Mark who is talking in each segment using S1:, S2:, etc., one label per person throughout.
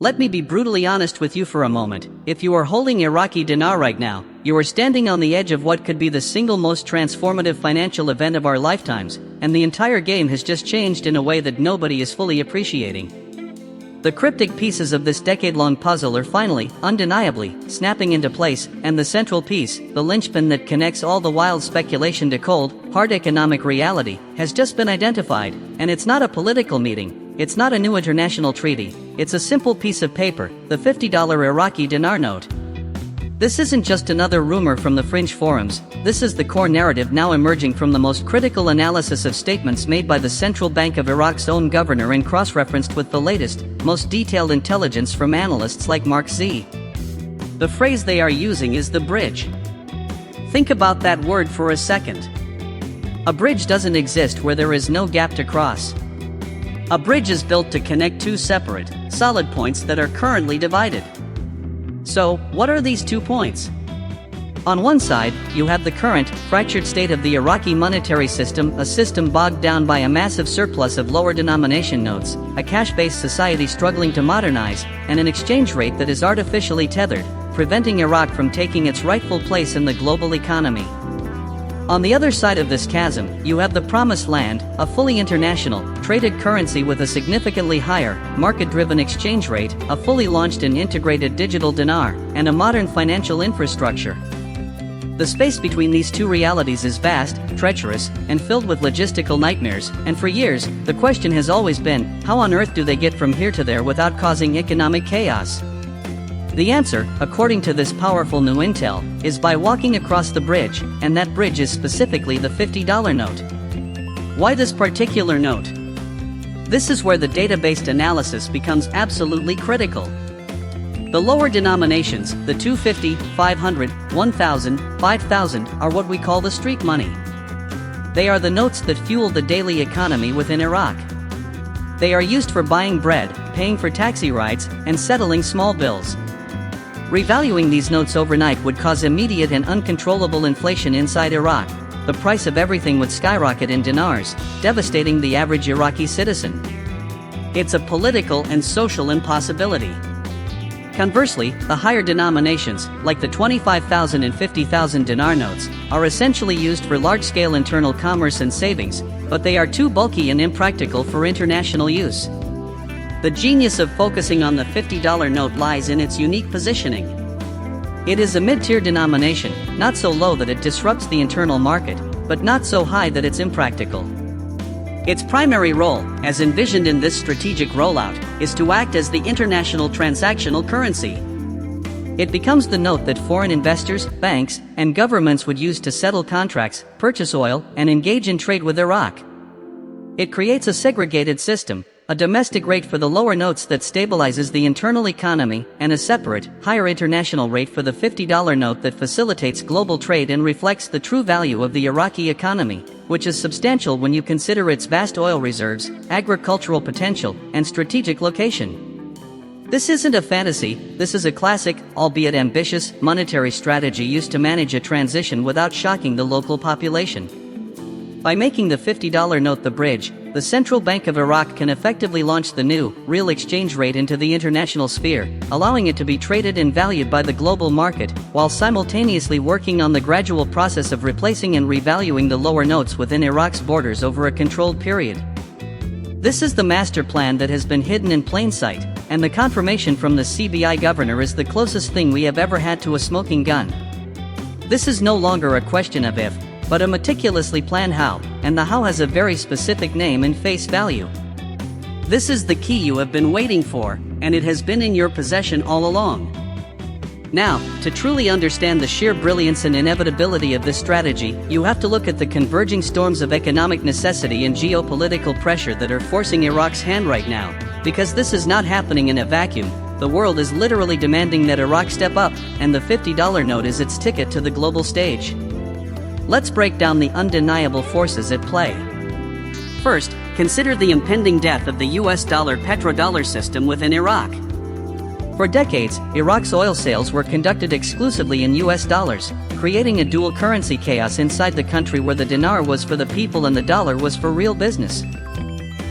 S1: Let me be brutally honest with you for a moment. If you are holding Iraqi dinar right now, you are standing on the edge of what could be the single most transformative financial event of our lifetimes, and the entire game has just changed in a way that nobody is fully appreciating. The cryptic pieces of this decade-long puzzle are finally, undeniably, snapping into place, and the central piece, the linchpin that connects all the wild speculation to cold, hard economic reality, has just been identified. And it's not a political meeting. It's not a new international treaty. It's a simple piece of paper, the $50 Iraqi dinar note. This isn't just another rumor from the fringe forums. This is the core narrative now emerging from the most critical analysis of statements made by the Central Bank of Iraq's own governor and cross-referenced with the latest, most detailed intelligence from analysts like Mark Z. The phrase they are using is the bridge. Think about that word for a second. A bridge doesn't exist where there is no gap to cross. A bridge is built to connect two separate, solid points that are currently divided. So, what are these 2 points? On one side, you have the current, fractured state of the Iraqi monetary system, a system bogged down by a massive surplus of lower denomination notes, a cash-based society struggling to modernize, and an exchange rate that is artificially tethered, preventing Iraq from taking its rightful place in the global economy. On the other side of this chasm, you have the promised land, a fully international, traded currency with a significantly higher, market-driven exchange rate, a fully launched and integrated digital dinar, and a modern financial infrastructure. The space between these two realities is vast, treacherous, and filled with logistical nightmares, and for years, the question has always been, how on earth do they get from here to there without causing economic chaos? The answer, according to this powerful new intel, is by walking across the bridge, and that bridge is specifically the $50 note. Why this particular note? This is where the data-based analysis becomes absolutely critical. The lower denominations, the 250, 500, 1000, 5000, are what we call the street money. They are the notes that fuel the daily economy within Iraq. They are used for buying bread, paying for taxi rides, and settling small bills. Revaluing these notes overnight would cause immediate and uncontrollable inflation inside Iraq. The price of everything would skyrocket in dinars, devastating the average Iraqi citizen. It's a political and social impossibility. Conversely, the higher denominations, like the 25,000 and 50,000 dinar notes, are essentially used for large-scale internal commerce and savings, but they are too bulky and impractical for international use. The genius of focusing on the $50 note lies in its unique positioning. It is a mid-tier denomination, not so low that it disrupts the internal market, but not so high that it's impractical. Its primary role, as envisioned in this strategic rollout, is to act as the international transactional currency. It becomes the note that foreign investors, banks, and governments would use to settle contracts, purchase oil, and engage in trade with Iraq. It creates a segregated system, a domestic rate for the lower notes that stabilizes the internal economy, and a separate, higher international rate for the $50 note that facilitates global trade and reflects the true value of the Iraqi economy, which is substantial when you consider its vast oil reserves, agricultural potential, and strategic location. This isn't a fantasy, this is a classic, albeit ambitious, monetary strategy used to manage a transition without shocking the local population. By making the $50 note the bridge, the Central Bank of Iraq can effectively launch the new, real exchange rate into the international sphere, allowing it to be traded and valued by the global market, while simultaneously working on the gradual process of replacing and revaluing the lower notes within Iraq's borders over a controlled period. This is the master plan that has been hidden in plain sight, and the confirmation from the CBI governor is the closest thing we have ever had to a smoking gun. This is no longer a question of if, but a meticulously planned how, and the how has a very specific name and face value. This is the key you have been waiting for, and it has been in your possession all along. Now, to truly understand the sheer brilliance and inevitability of this strategy, you have to look at the converging storms of economic necessity and geopolitical pressure that are forcing Iraq's hand right now, because this is not happening in a vacuum. The world is literally demanding that Iraq step up, and the $50 note is its ticket to the global stage. Let's break down the undeniable forces at play. First, consider the impending death of the US dollar petrodollar system within Iraq. For decades, Iraq's oil sales were conducted exclusively in US dollars, creating a dual currency chaos inside the country where the dinar was for the people and the dollar was for real business.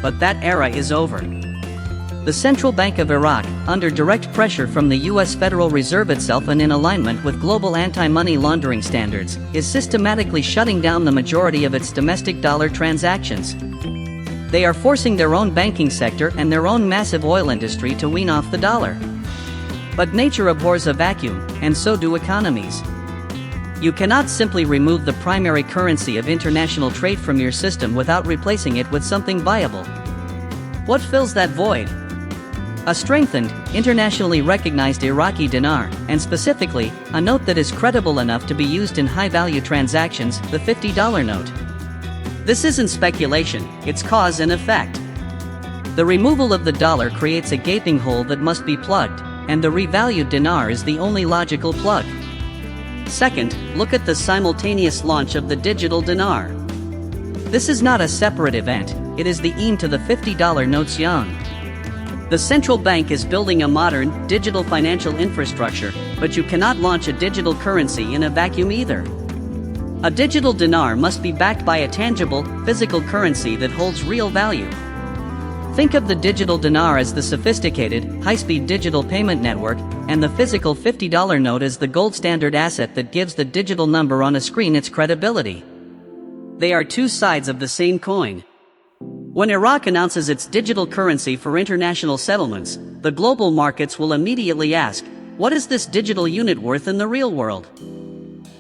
S1: But that era is over. The Central Bank of Iraq, under direct pressure from the US Federal Reserve itself and in alignment with global anti-money laundering standards, is systematically shutting down the majority of its domestic dollar transactions. They are forcing their own banking sector and their own massive oil industry to wean off the dollar. But nature abhors a vacuum, and so do economies. You cannot simply remove the primary currency of international trade from your system without replacing it with something viable. What fills that void? A strengthened, internationally recognized Iraqi dinar, and specifically, a note that is credible enough to be used in high-value transactions, the $50 note. This isn't speculation, it's cause and effect. The removal of the dollar creates a gaping hole that must be plugged, and the revalued dinar is the only logical plug. Second, look at the simultaneous launch of the digital dinar. This is not a separate event, it is the aim to the $50 note's young. The central bank is building a modern, digital financial infrastructure, but you cannot launch a digital currency in a vacuum either. A digital dinar must be backed by a tangible, physical currency that holds real value. Think of the digital dinar as the sophisticated, high-speed digital payment network, and the physical $50 note as the gold standard asset that gives the digital number on a screen its credibility. They are two sides of the same coin. When Iraq announces its digital currency for international settlements, the global markets will immediately ask, what is this digital unit worth in the real world?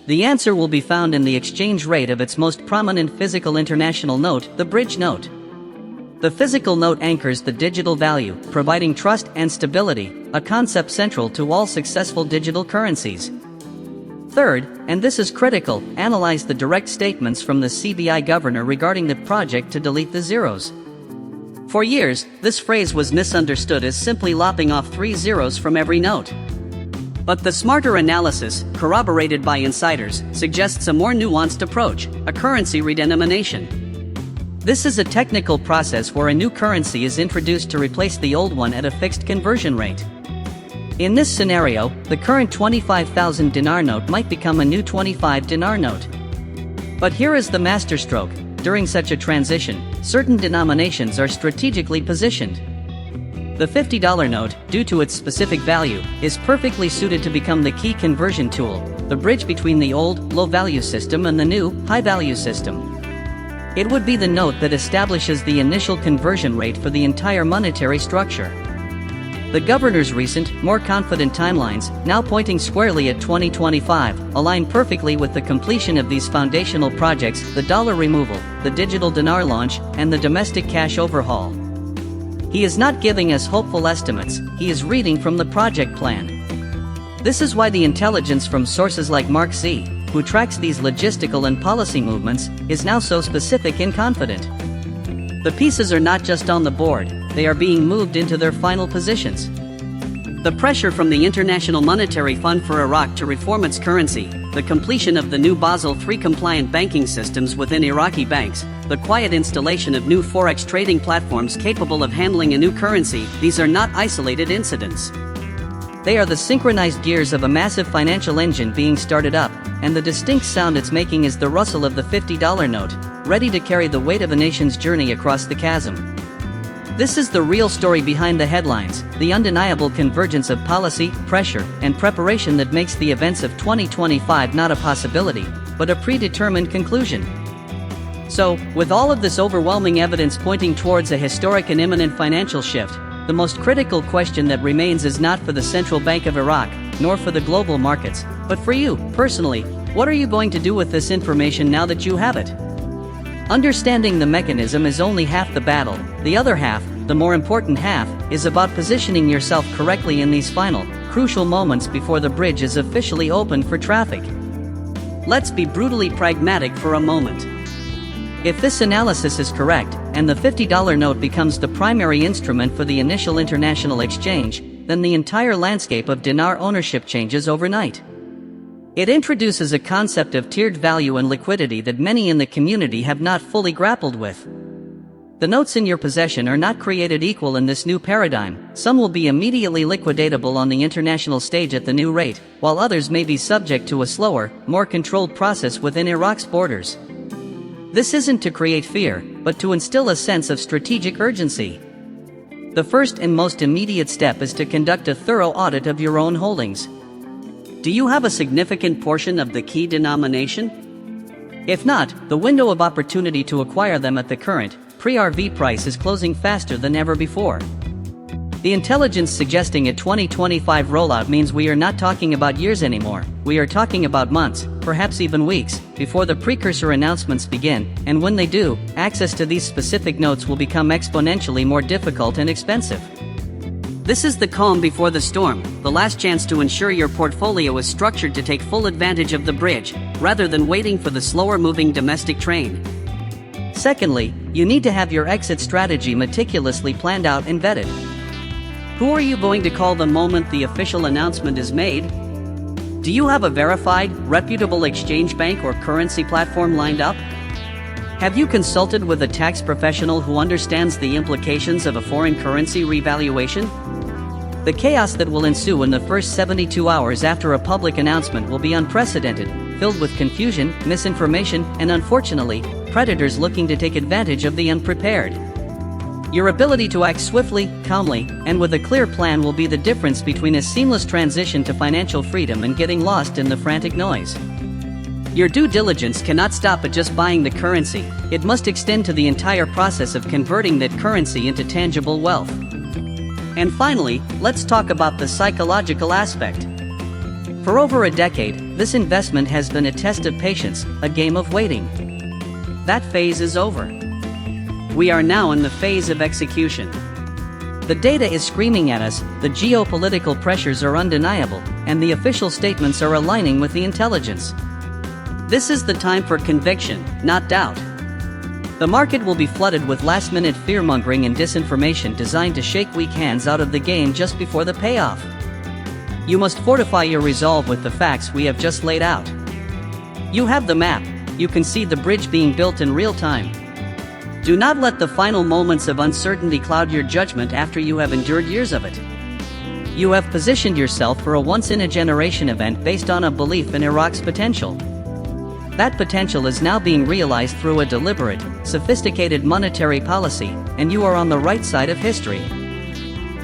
S1: The answer will be found in the exchange rate of its most prominent physical international note, the bridge note. The physical note anchors the digital value, providing trust and stability, a concept central to all successful digital currencies. Third, and this is critical, analyze the direct statements from the CBI governor regarding the project to delete the zeros. For years, this phrase was misunderstood as simply lopping off 3 zeros from every note. But the smarter analysis, corroborated by insiders, suggests a more nuanced approach, a currency redenomination. This is a technical process where a new currency is introduced to replace the old one at a fixed conversion rate. In this scenario, the current 25,000 dinar note might become a new 25 dinar note. But here is the masterstroke: during such a transition, certain denominations are strategically positioned. The $50 note, due to its specific value, is perfectly suited to become the key conversion tool, the bridge between the old, low-value system and the new, high-value system. It would be the note that establishes the initial conversion rate for the entire monetary structure. The governor's recent, more confident timelines, now pointing squarely at 2025, align perfectly with the completion of these foundational projects: the dollar removal, the digital dinar launch, and the domestic cash overhaul. He is not giving us hopeful estimates, he is reading from the project plan. This is why the intelligence from sources like Mark Z, who tracks these logistical and policy movements, is now so specific and confident. The pieces are not just on the board, they are being moved into their final positions. The pressure from the International Monetary Fund for Iraq to reform its currency, the completion of the new Basel III compliant banking systems within Iraqi banks, the quiet installation of new forex trading platforms capable of handling a new currency, these are not isolated incidents. They are the synchronized gears of a massive financial engine being started up, and the distinct sound it's making is the rustle of the $50 note, ready to carry the weight of a nation's journey across the chasm. This is the real story behind the headlines, the undeniable convergence of policy, pressure, and preparation that makes the events of 2025 not a possibility, but a predetermined conclusion. So, with all of this overwhelming evidence pointing towards a historic and imminent financial shift, the most critical question that remains is not for the Central Bank of Iraq, nor for the global markets, but for you, personally. What are you going to do with this information now that you have it? Understanding the mechanism is only half the battle. The other half, the more important half, is about positioning yourself correctly in these final, crucial moments before the bridge is officially open for traffic. Let's be brutally pragmatic for a moment. If this analysis is correct, and the $50 note becomes the primary instrument for the initial international exchange, then the entire landscape of dinar ownership changes overnight. It introduces a concept of tiered value and liquidity that many in the community have not fully grappled with. The notes in your possession are not created equal in this new paradigm. Some will be immediately liquidatable on the international stage at the new rate, while others may be subject to a slower, more controlled process within Iraq's borders. This isn't to create fear, but to instill a sense of strategic urgency. The first and most immediate step is to conduct a thorough audit of your own holdings. Do you have a significant portion of the key denomination? If not, the window of opportunity to acquire them at the current, pre-RV price is closing faster than ever before. The intelligence suggesting a 2025 rollout means we are not talking about years anymore, we are talking about months, perhaps even weeks, before the precursor announcements begin, and when they do, access to these specific notes will become exponentially more difficult and expensive. This is the calm before the storm, the last chance to ensure your portfolio is structured to take full advantage of the bridge, rather than waiting for the slower-moving domestic train. Secondly, you need to have your exit strategy meticulously planned out and vetted. Who are you going to call the moment the official announcement is made? Do you have a verified, reputable exchange bank or currency platform lined up? Have you consulted with a tax professional who understands the implications of a foreign currency revaluation? The chaos that will ensue in the first 72 hours after a public announcement will be unprecedented, filled with confusion, misinformation, and unfortunately, predators looking to take advantage of the unprepared. Your ability to act swiftly, calmly, and with a clear plan will be the difference between a seamless transition to financial freedom and getting lost in the frantic noise. Your due diligence cannot stop at just buying the currency, it must extend to the entire process of converting that currency into tangible wealth. And finally, let's talk about the psychological aspect. For over a decade, this investment has been a test of patience, a game of waiting. That phase is over. We are now in the phase of execution. The data is screaming at us, the geopolitical pressures are undeniable, and the official statements are aligning with the intelligence. This is the time for conviction, not doubt. The market will be flooded with last-minute fear-mongering and disinformation designed to shake weak hands out of the game just before the payoff. You must fortify your resolve with the facts we have just laid out. You have the map, you can see the bridge being built in real time. Do not let the final moments of uncertainty cloud your judgment after you have endured years of it. You have positioned yourself for a once-in-a-generation event based on a belief in Iraq's potential. That potential is now being realized through a deliberate, sophisticated monetary policy, and you are on the right side of history.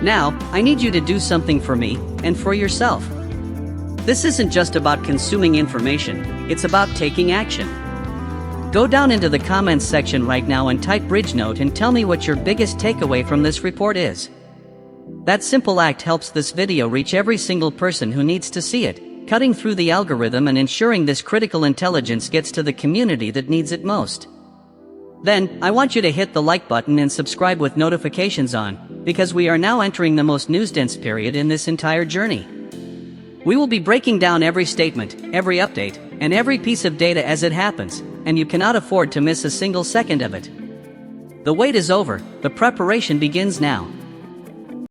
S1: Now, I need you to do something for me, and for yourself. This isn't just about consuming information, it's about taking action. Go down into the comments section right now and type bridge note and tell me what your biggest takeaway from this report is. That simple act helps this video reach every single person who needs to see it, cutting through the algorithm and ensuring this critical intelligence gets to the community that needs it most. Then, I want you to hit the like button and subscribe with notifications on, because we are now entering the most news-dense period in this entire journey. We will be breaking down every statement, every update, and every piece of data as it happens, and you cannot afford to miss a single second of it. The wait is over, the preparation begins now.